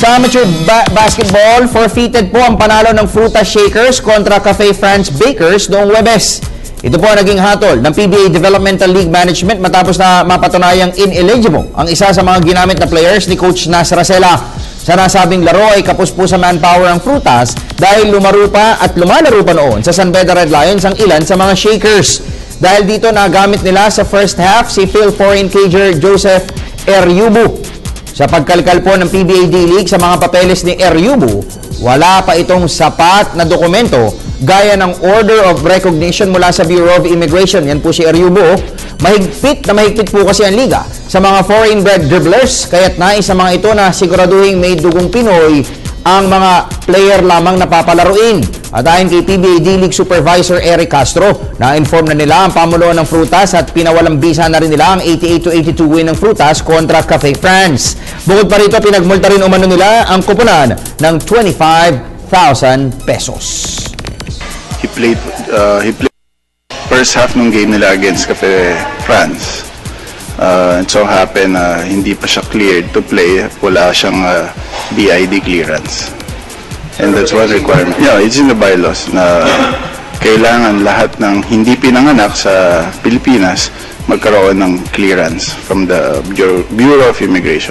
Sa amateur basketball, forfeited po ang panalo ng Frutas Shakers kontra Cafe France Bakers noong Huwebes. Ito po ang naging hatol ng PBA Developmental League Management matapos na mapatunayang ineligible ang isa sa mga ginamit na players ni Coach Nas Racela. Sa nasabing laro ay kapos po sa manpower ang Frutas dahil lumalaro pa noon sa San Beda Red Lions ang ilan sa mga Shakers. Dahil dito nagamit nila sa first half si Phil Foreign Cager Joseph Eryubu. Sa pagkalkal po ng PBA D-League sa mga papeles ni Eryubu, wala pa itong sapat na dokumento gaya ng Order of Recognition mula sa Bureau of Immigration. Yan po si Eryubu. Mahigpit po kasi ang liga sa mga foreign-bred dribblers, kaya't nais sa mga ito na siguraduhin may dugong Pinoy ang mga player lamang na papalaruin. At ayon kay PBA D-League Supervisor Eric Castro, na-inform na nila ang pamunuan ng Frutas at pinawalang bisa na rin nila ang 88-82 win ng Frutas kontra Cafe France. Bukod pa rito, pinagmulta rin umano nila ang kupunan ng 25,000 pesos. He played first half ng game nila against Cafe France. It so happened hindi pa siya cleared to play, wala siyang BID clearance. And that's one requirement. Yeah, it's in the bylaws na kailangan lahat ng hindi pinanganak sa Pilipinas magkaroon ng clearance from the Bureau of Immigration.